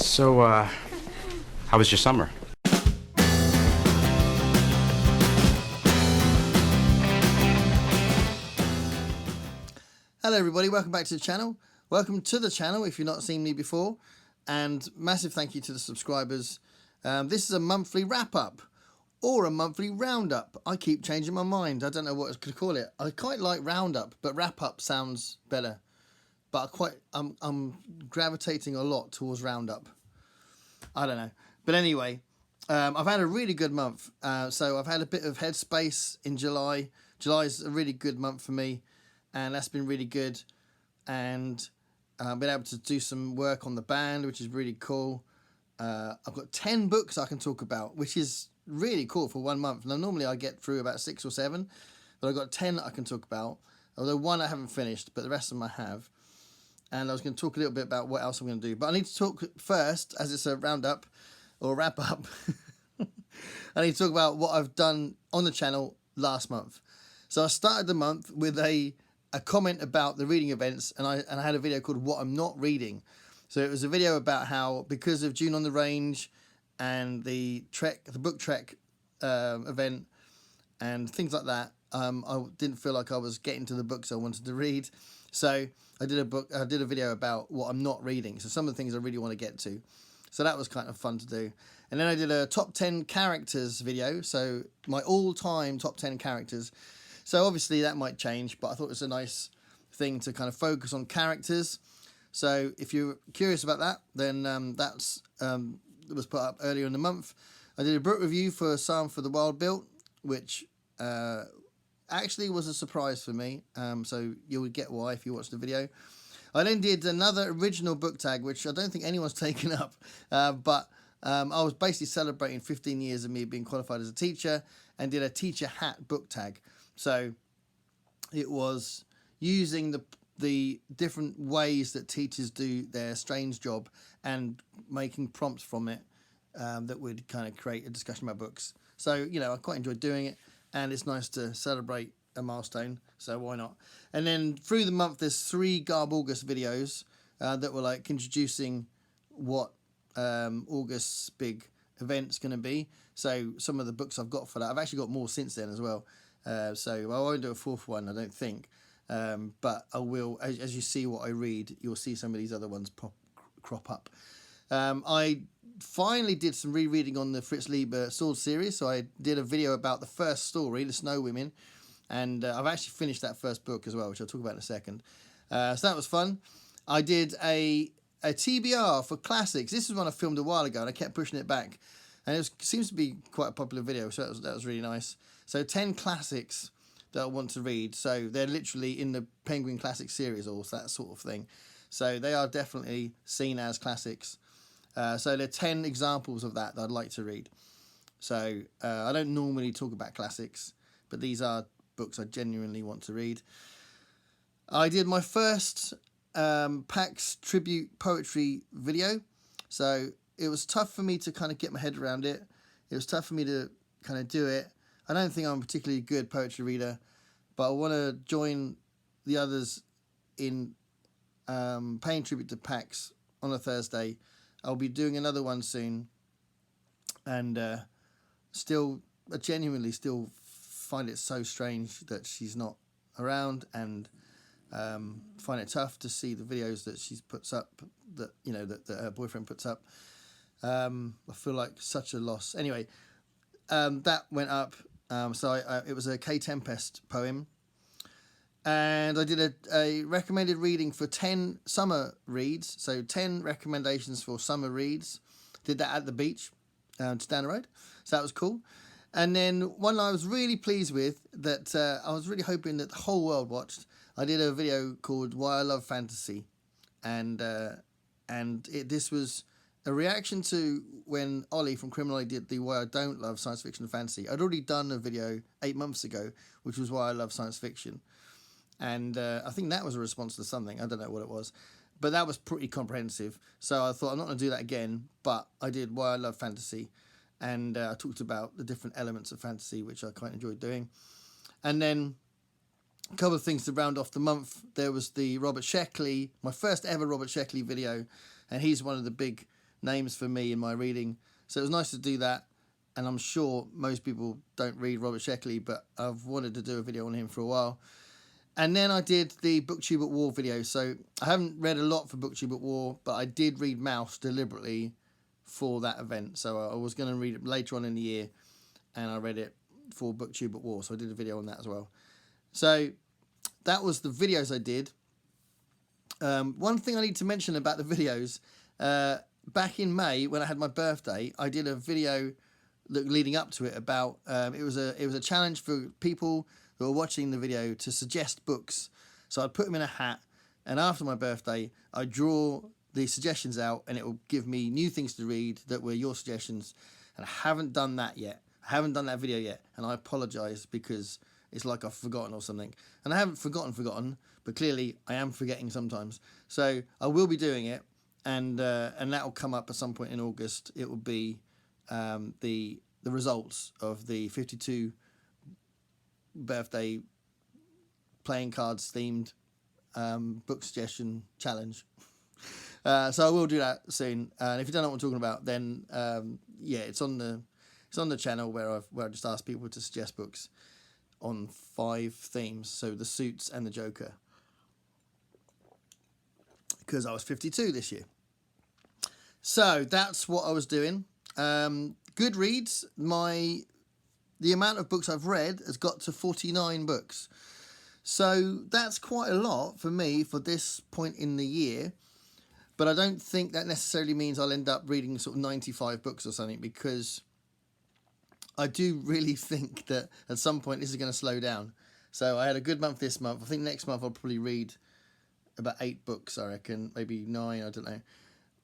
So, how was your summer? Hello everybody, welcome back to the channel. Welcome to the channel if you've not seen me before, and massive thank you to the subscribers. This is a monthly wrap-up or a monthly roundup. I keep changing my mind. I don't know what to call it. I quite like roundup, but wrap-up sounds better. But I'm gravitating a lot towards roundup. I don't know. But anyway, I've had a really good month. So I've had a bit of headspace in July. July is a really good month for me, and that's been really good. And I've been able to do some work on the band, which is really cool. I've got 10 books I can talk about, which is really cool for 1 month. Now, normally I get through about 6 or 7, but I've got 10 that I can talk about. Although one I haven't finished, but the rest of them I have. And I was going to talk a little bit about what else I'm going to do. But I need to talk first, as it's a roundup or wrap-up. I need to talk about what I've done on the channel last month. So I started the month with a comment about the reading events, and I had a video called What I'm Not Reading. So it was a video about how, because of June on the Range and the book trek event and things like that, I didn't feel like I was getting to the books I wanted to read. So I did a video about what I'm not reading. So some of the things I really want to get to. So that was kind of fun to do. And then I did a top 10 characters video. So my all-time top 10 characters. So obviously that might change, but I thought it was a nice thing to kind of focus on characters. So if you're curious about that, then it was put up earlier in the month. I did a book review for Psalm for the Wild Built, which actually was a surprise for me. So you would get why if you watch the video. I then did another original book tag, which I don't think anyone's taken up, but I was basically celebrating 15 years of me being qualified as a teacher, and did a teacher hat book tag. So it was using the different ways that teachers do their strange job and making prompts from it that would kind of create a discussion about books. So, you know, I quite enjoyed doing it, and it's nice to celebrate a milestone, so why not? And then through the month, there's 3 Garb August videos that were like introducing what August's big event's going to be. So some of the books I've got for that, I've actually got more since then as well. So I won't do a 4th one, I don't think. But I will, as you see what I read, you'll see some of these other ones crop up. I finally did some rereading on the Fritz Lieber Sword series. So I did a video about the first story, The Snow Women. And I've actually finished that first book as well, which I'll talk about in a second. So that was fun. I did a TBR for classics. This is one I filmed a while ago, and I kept pushing it back. And it seems to be quite a popular video, so that was really nice. So 10 classics that I want to read. So they're literally in the Penguin Classic series or that sort of thing. So they are definitely seen as classics. So there are 10 examples of that I'd like to read. So I don't normally talk about classics, but these are books I genuinely want to read. I did my first PAX tribute poetry video. So it was tough for me to kind of get my head around it. It was tough for me to kind of do it. I don't think I'm a particularly good poetry reader, but I want to join the others in paying tribute to PAX on a Thursday. I'll be doing another one soon, and I genuinely still find it so strange that she's not around, and find it tough to see the videos that she puts up, that her boyfriend puts up. I feel like such a loss. Anyway, that went up. So it was a K Tempest poem, and I did a recommended reading for 10 summer reads. So 10 recommendations for summer reads. Did that at the beach, just down the road. So that was cool. And then one I was really pleased with, that I was really hoping that the whole world watched. I did a video called Why I Love Fantasy, and this was a reaction to when Ollie from Criminal did the Why I Don't Love Science Fiction and Fantasy. I'd already done a video 8 months ago, which was Why I Love Science Fiction, and I think that was a response to something. I don't know what it was, but that was pretty comprehensive. So I thought I'm not going to do that again, but I did Why I Love Fantasy. And I talked about the different elements of fantasy, which I quite enjoyed doing. And then a couple of things to round off the month. There was the Robert Sheckley, my first ever Robert Sheckley video. And he's one of the big names for me in my reading. So it was nice to do that. And I'm sure most people don't read Robert Sheckley, but I've wanted to do a video on him for a while. And then I did the BookTube at War video. So I haven't read a lot for BookTube at War, but I did read Mouse deliberately for that event. So I was going to read it later on in the year, and I read it for BookTube at War. So I did a video on that as well. So that was the videos I did. One thing I need to mention about the videos, back in May when I had my birthday, I did a video leading up to it about it was a challenge for people who were watching the video to suggest books. So I'd put them in a hat, and after my birthday I'd draw the suggestions out, and it will give me new things to read that were your suggestions. And I haven't done that yet. I haven't done that video yet, and I apologize because it's like I've forgotten or something. And I haven't forgotten, but clearly I am forgetting sometimes. So I will be doing it, and that will come up at some point in August. It will be the results of the 52 birthday playing cards themed book suggestion challenge. So I will do that soon. And if you don't know what I'm talking about, then yeah, it's on the channel where I just ask people to suggest books on 5 themes. So the Suits and the Joker, because I was 52 this year. So that's what I was doing. Goodreads, the amount of books I've read has got to 49 books. So that's quite a lot for me for this point in the year. But I don't think that necessarily means I'll end up reading sort of 95 books or something, because I do really think that at some point this is going to slow down. So I had a good month this month. I think next month I'll probably read about 8 books, I reckon. Maybe 9, I don't know.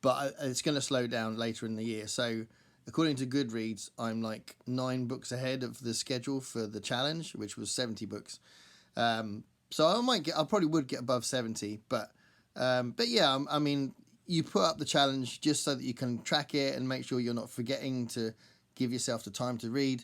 But it's going to slow down later in the year. So according to Goodreads, I'm like 9 books ahead of the schedule for the challenge, which was 70 books. So I probably would get above 70, but yeah, I mean, you put up the challenge just so that you can track it and make sure you're not forgetting to give yourself the time to read.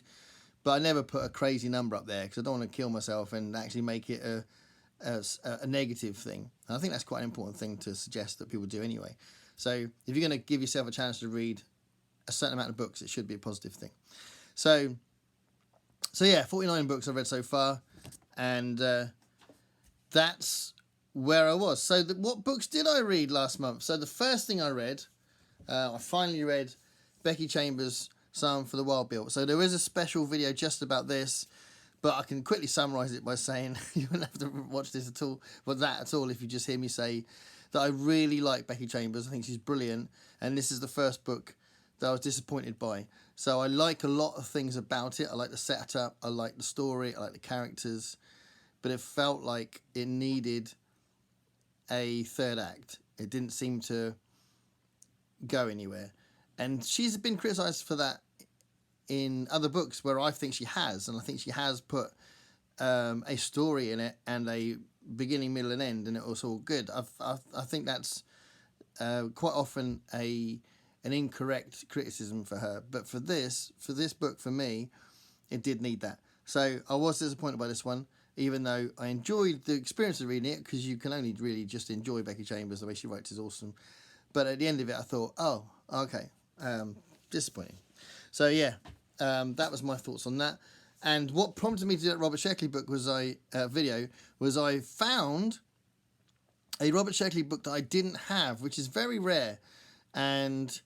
But I never put a crazy number up there because I don't want to kill myself and actually make it a negative thing. And I think that's quite an important thing to suggest that people do anyway. So if you're going to give yourself a chance to read a certain amount of books, it should be a positive thing. So yeah, 49 books I've read so far, and that's where I was. So what books did I read last month? So the first thing I read, I finally read Becky Chambers' Psalm for the Wild Bill. So there is a special video just about this, but I can quickly summarise it by saying you wouldn't have to watch this at all, if you just hear me say that I really like Becky Chambers. I think she's brilliant, and this is the first book that I was disappointed by. So I like a lot of things about it. I like the setup, I like the story, I like the characters, but it felt like it needed a third act. It didn't seem to go anywhere. And she's been criticised for that in other books where I think she has. And I think she has put a story in it and a beginning, middle and end, and it was all good. I think that's quite often an incorrect criticism for her. But for this book, for me, it did need that. So I was disappointed by this one, even though I enjoyed the experience of reading it, because you can only really just enjoy Becky Chambers. The way she writes is awesome. But at the end of it, I thought, oh, okay, disappointing. So yeah, that was my thoughts on that. And what prompted me to do that Robert Sheckley book was I found a Robert Sheckley book that I didn't have, which is very rare. And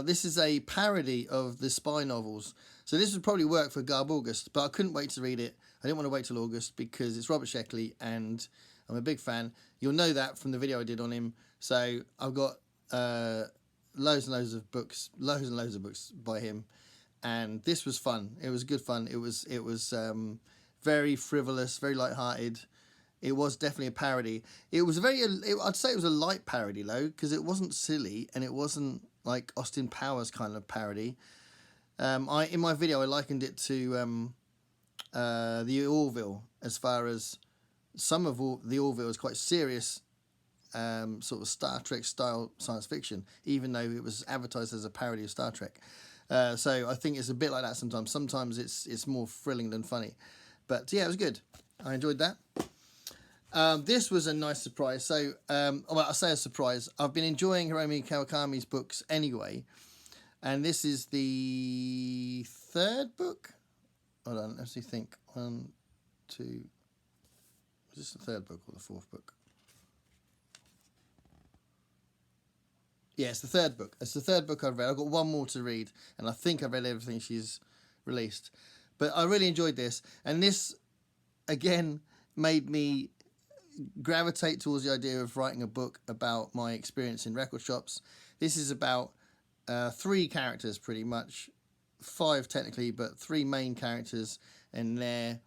this is a parody of the spy novels. So this would probably work for Garb August, but I couldn't wait to read it. I didn't want to wait till August because it's Robert Sheckley and I'm a big fan. You'll know that from the video I did on him. So I've got loads and loads of books by him. And this was fun. It was good fun. It was very frivolous, very light-hearted. It was definitely a parody. It was I'd say it was a light parody though, because it wasn't silly and it wasn't like Austin Powers kind of parody. In my video I likened it to the Orville, as far as some of the Orville is quite serious, sort of Star Trek style science fiction, even though it was advertised as a parody of Star Trek. So I think it's a bit like that sometimes. Sometimes it's more thrilling than funny. But yeah, it was good. I enjoyed that. This was a nice surprise. So, well, I say a surprise. I've been enjoying Hiromi Kawakami's books anyway, and this is the third book. Hold on, let's see. Think 1, 2. Is this the third book or the fourth book? Yeah, it's the third book. It's the third book I've read. I've got one more to read, and I think I've read everything she's released. But I really enjoyed this, and this again made me gravitate towards the idea of writing a book about my experience in record shops. This is about 3 characters, pretty much 5 technically, but 3 main characters and their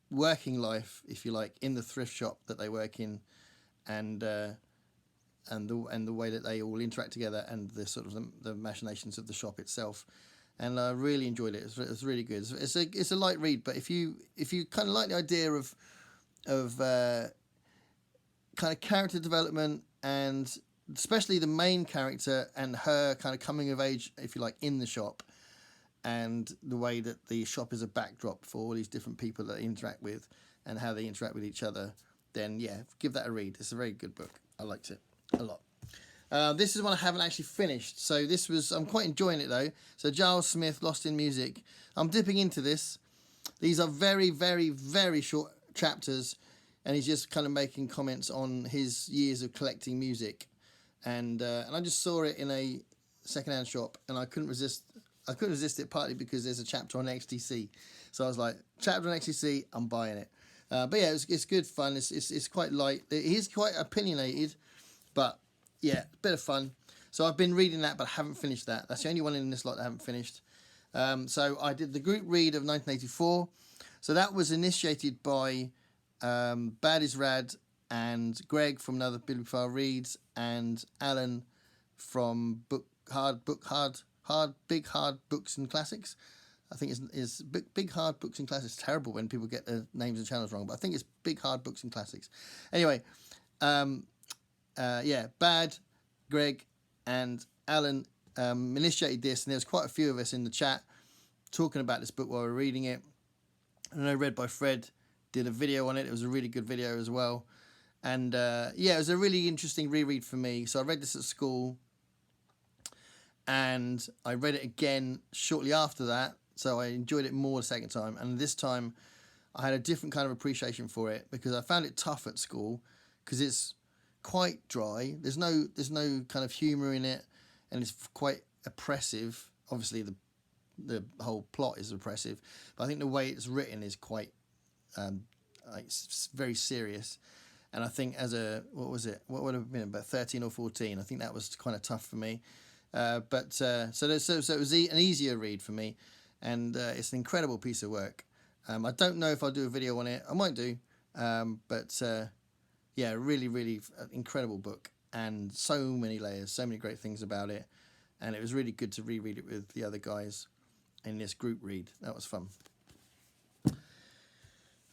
working life, if you like, in the thrift shop that they work in, and the way that they all interact together, and the sort of the machinations of the shop itself. And I really enjoyed it. It's really good. It's a light read, but if you kind of like the idea of kind of character development, and especially the main character and her kind of coming of age, if you like, in the shop, and the way that the shop is a backdrop for all these different people that they interact with and how they interact with each other, then yeah, give that a read. It's a very good book. I liked it a lot. This is one I haven't actually finished, so I'm quite enjoying it though. So Giles Smith, Lost in Music. I'm dipping into this. These are very, very, very short chapters, and he's just kind of making comments on his years of collecting music, and I just saw it in a secondhand shop, and I couldn't resist it, partly because there's a chapter on XTC, so I was like, chapter on XTC, I'm buying it. But yeah, it's good fun. It's quite light. He's quite opinionated, but yeah, a bit of fun. So I've been reading that, but I haven't finished that. That's the only one in this lot that I haven't finished. So I did the group read of 1984. So that was initiated by Bad is Rad and Greg from Another Big File Reads, and Alan from Big Hard Books and Classics. I think it's Big Hard Books and Classics. It's terrible when people get the names and channels wrong, but I think it's Big Hard Books and Classics. Anyway, yeah, Bad, Greg, and Alan initiated this, and there was quite a few of us in the chat talking about this book while we were reading it. And I Read by Fred did a video on it. It was a really good video as well. And yeah, it was a really interesting reread for me. So I read this at school, and I read it again shortly after that. So I enjoyed it more the second time. And this time I had a different kind of appreciation for it, because I found it tough at school because it's quite dry. There's no kind of humour in it, and it's quite oppressive. Obviously the whole plot is oppressive, but I think the way it's written is quite like very serious. And I think as a, what would have been about 13 or 14, I think that was kind of tough for me. So it was an easier read for me, and it's an incredible piece of work. I don't know if I'll do a video on it. I might do, but yeah, really incredible book, and so many layers, so many great things about it, and it was really good to reread it with the other guys in this group read. That was fun.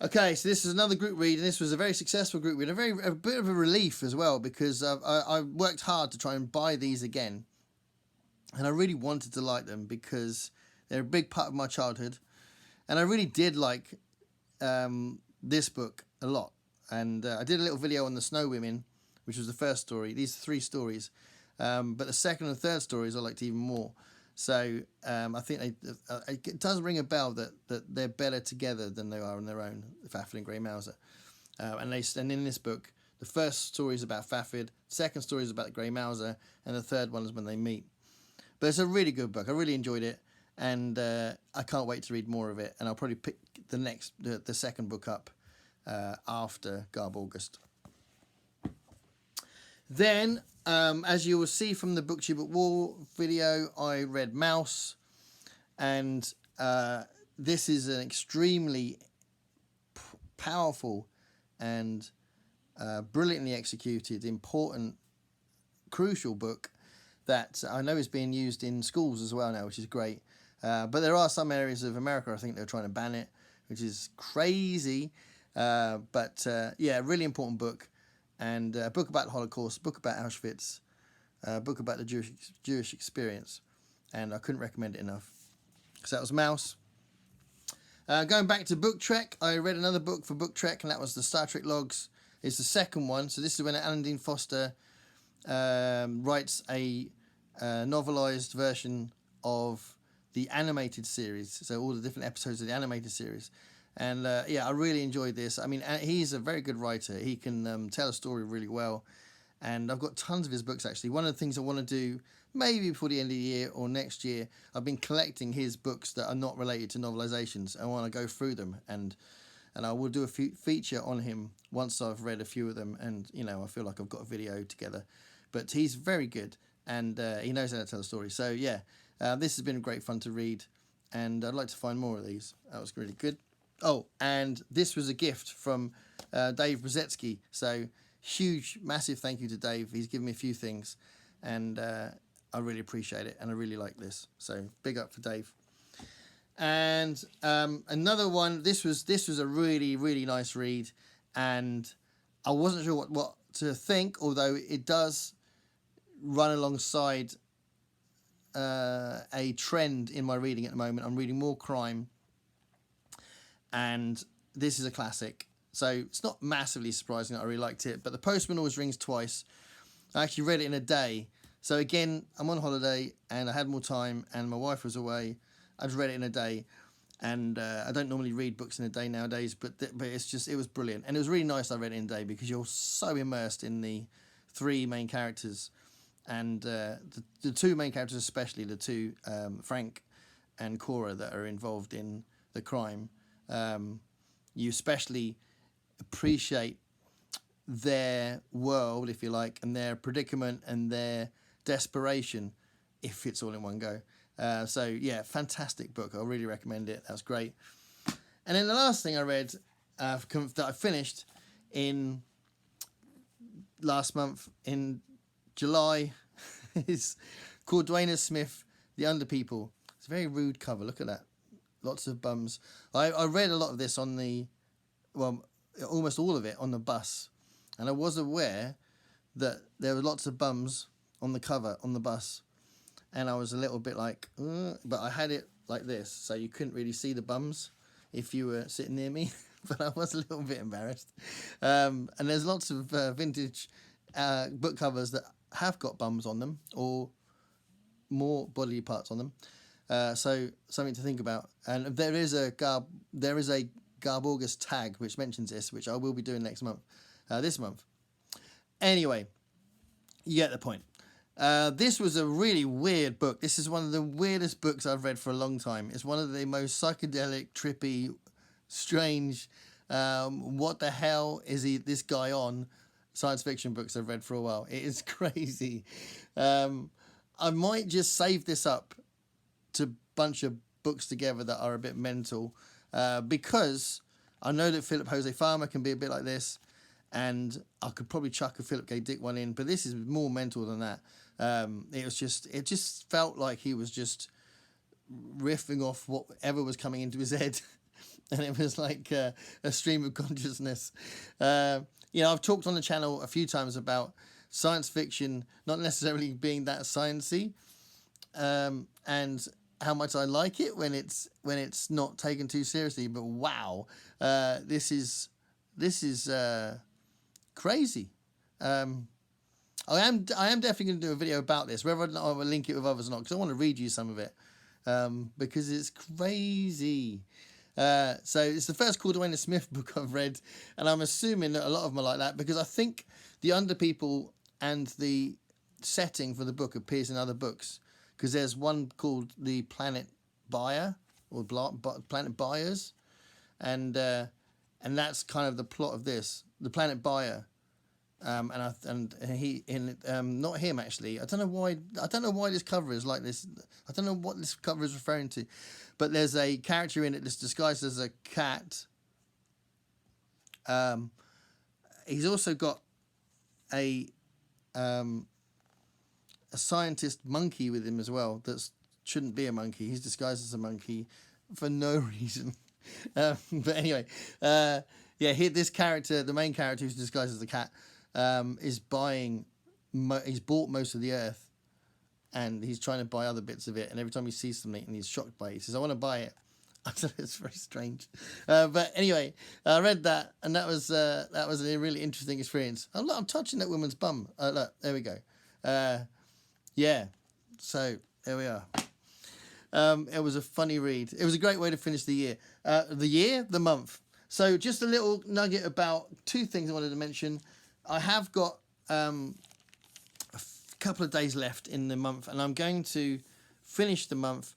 Okay, so this is another group read, and this was a very successful group read, a bit of a relief as well, because I worked hard to try and buy these again, and I really wanted to like them because they're a big part of my childhood, and I really did like this book a lot. And I did a little video on the Snow Women, which was the first story. These are 3 stories, but the second and third stories I liked even more. So I think it does ring a bell that they're better together than they are on their own, Fafhrd and Grey Mouser. And in this book, the first story is about Fafhrd, second story is about the Grey Mouser, and the third one is when they meet. But it's a really good book. I really enjoyed it, and I can't wait to read more of it. And I'll probably pick the second book up after Garb August. Then, as you will see from the BookTube at War video, I read Mouse, and this is an extremely powerful and brilliantly executed, important, crucial book that I know is being used in schools as well now, which is great. But there are some areas of America, I think they're trying to ban it, which is crazy. But yeah, really important book, and a book about the Holocaust, book about Auschwitz, book about the Jewish experience, and I couldn't recommend it enough. So that was Mouse. Going back to Book Trek, I read another book for Book Trek, and that was the Star Trek Logs. It's the second one. So this is when Alan Dean Foster writes a novelized version of the animated series. So all the different episodes of the animated series. And yeah, I really enjoyed this. I mean, he's a very good writer. He can tell a story really well. And I've got tons of his books, actually. One of the things I want to do, maybe before the end of the year or next year, I've been collecting his books that are not related to novelizations. I want to go through them, and I will do a feature on him once I've read a few of them, and, you know, I feel like I've got a video together. But he's very good, and he knows how to tell a story. So, yeah, this has been great fun to read, and I'd like to find more of these. That was really good. Oh, and this was a gift from Dave Brzezinski. So, huge, massive thank you to Dave. He's given me a few things, and I really appreciate it, and I really like this. So, big up for Dave. And another one. This was a really, really nice read, and I wasn't sure what to think, although it does run alongside a trend in my reading at the moment. I'm reading more crime, and this is a classic. So it's not massively surprising that I really liked it, but The Postman Always Rings Twice. I actually read it in a day. So again, I'm on holiday, and I had more time, and my wife was away. I just read it in a day, and I don't normally read books in a day nowadays, but it's just, it was brilliant. And it was really nice I read it in a day, because you're so immersed in the three main characters, and the two main characters, especially the two, Frank and Cora, that are involved in the crime. You especially appreciate their world, if you like, and their predicament and their desperation, if it's all in one go. So yeah, fantastic book. I really recommend it. That's great. And then the last thing I read that I finished in last month in July is called Dwayne Smith, The Underpeople. It's a very rude cover. Look at that. Lots of bums. I read a lot of this on the, well, almost all of it on the bus. And I was aware that there were lots of bums on the cover on the bus. And I was a little bit like, but I had it like this, so you couldn't really see the bums if you were sitting near me. But I was a little bit embarrassed. And there's lots of vintage book covers that have got bums on them, or more bodily parts on them. So something to think about. And there is a Garb August tag which mentions this, which I will be doing next month, this month. Anyway, you get the point. This was a really weird book. This is one of the weirdest books I've read for a long time. It's one of the most psychedelic, trippy, strange, what the hell is this guy on, science fiction books I've read for a while. It is crazy. I might just save this up to bunch of books together that are a bit mental, because I know that Philip Jose Farmer can be a bit like this, and I could probably chuck a Philip K. Dick one in, but this is more mental than that. It just felt like he was just riffing off whatever was coming into his head, and it was like a stream of consciousness. You know, I've talked on the channel a few times about science fiction not necessarily being that sciencey, and how much I like it when it's not taken too seriously. But wow, this is crazy. I am definitely going to do a video about this, whether or not I will link it with others or not, because I want to read you some of it, because it's crazy. So it's the first Called Dwayne Smith book I've read, and I'm assuming that a lot of them are like that, because I think the Underpeople and the setting for the book appears in other books, because there's one called The Planet Buyer, or Planet Buyers, and that's kind of the plot of this, The Planet Buyer. And he not him actually. I don't know why this cover is like this. I don't know what this cover is referring to, but there's a character in it that's disguised as a cat. He's also got a scientist monkey with him as well. That shouldn't be a monkey. He's disguised as a monkey for no reason. But anyway, this character, the main character who's disguised as a cat, is he's bought most of the earth, and he's trying to buy other bits of it, and every time he sees something and he's shocked by it, he says, I want to buy it, It's very strange. But anyway, I read that, and that was a really interesting experience. Oh, look, I'm touching that woman's bum. Look, there we go. Yeah, so there we are. It was a funny read. It was a great way to finish the year. The month. So just a little nugget about two things I wanted to mention. I have got a couple of days left in the month, and I'm going to finish the month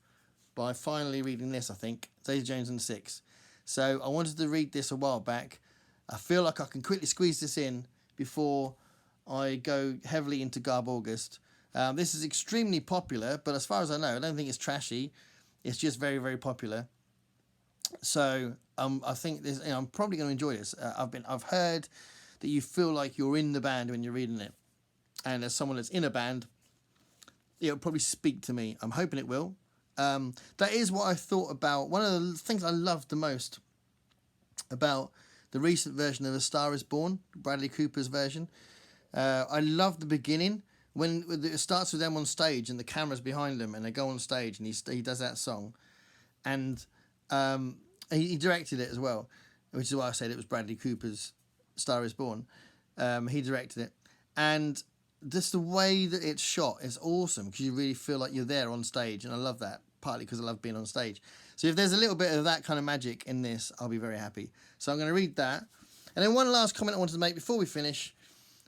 by finally reading this, I think. Daisy Jones and the Six. So I wanted to read this a while back. I feel like I can quickly squeeze this in before I go heavily into Garb August. This is extremely popular, but as far as I know, I don't think it's trashy. It's just very, very popular. So I think this. I'm probably going to enjoy this. I've heard that you feel like you're in the band when you're reading it, and as someone that's in a band, it'll probably speak to me. I'm hoping it will. That is what I thought about. One of the things I loved the most about the recent version of A Star Is Born, Bradley Cooper's version. I love the beginning when it starts with them on stage and the camera's behind them and they go on stage and he does that song, and he directed it as well, which is why I said it was Bradley Cooper's Star Is Born. He directed it, and just the way that it's shot is awesome because you really feel like you're there on stage, and I love that, partly because I love being on stage. So if there's a little bit of that kind of magic in this, I'll be very happy. So I'm going to read that. And then one last comment I wanted to make before we finish.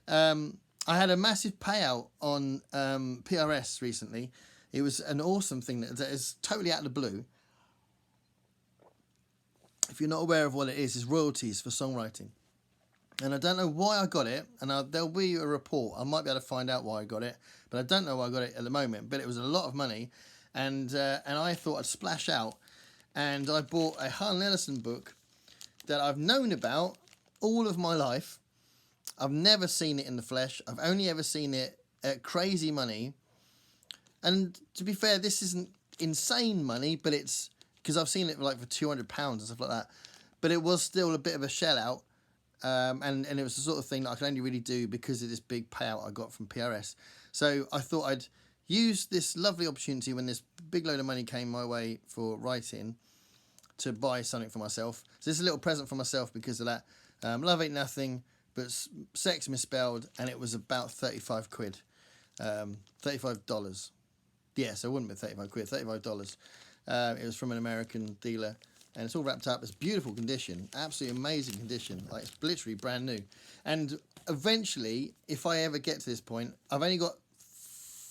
I had a massive payout on PRS recently. It was an awesome thing that is totally out of the blue. If you're not aware of what it is, it's royalties for songwriting. And I don't know why I got it, and there'll be a report. I might be able to find out why I got it, but I don't know why I got it at the moment. But it was a lot of money, and I thought I'd splash out, and I bought a Harlan Ellison book that I've known about all of my life. I've never seen it in the flesh. I've only ever seen it at crazy money. And to be fair, this isn't insane money, but it's because I've seen it for £200 and stuff like that. But it was still a bit of a shell out. And it was the sort of thing that I could only really do because of this big payout I got from PRS. So I thought I'd use this lovely opportunity when this big load of money came my way for writing to buy something for myself. So this is a little present for myself because of that. Love Ain't Nothing, but Sex Misspelled, and it was about 35 quid. $35. Yeah, so it wouldn't be 35 quid, $35. It was from an American dealer. And it's all wrapped up. It's beautiful condition, absolutely amazing condition. Like, it's literally brand new. And eventually, if I ever get to this point, I've only got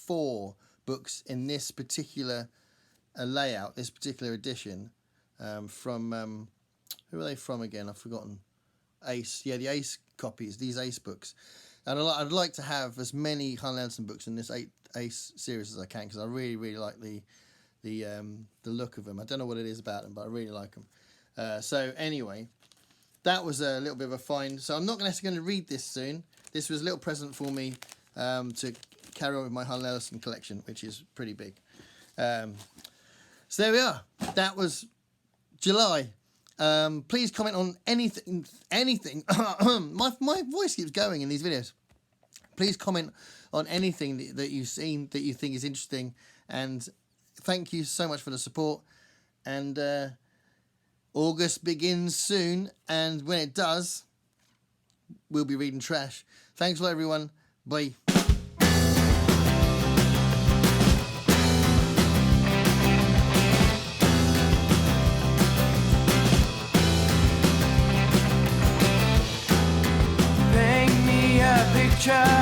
4 books in this particular layout, this particular edition, from who are they from again? I've forgotten. Ace, yeah, the Ace copies, these Ace books. And I'd like to have as many Harlan Ellison books in this Ace series as I can, because I really, really like the look of them. I don't know what it is about them, but I really like them. So anyway, that was a little bit of a find. So I'm not necessarily going to read this soon. This was a little present for me to carry on with my Harlan Ellison collection, which is pretty big. So there we are. That was July. Please comment on anything. My voice keeps going in these videos. Please comment on anything that you've seen that you think is interesting, and thank you so much for the support. And August begins soon, and when it does, we'll be reading trash. Thanks a lot, everyone. Bye. Paint me a picture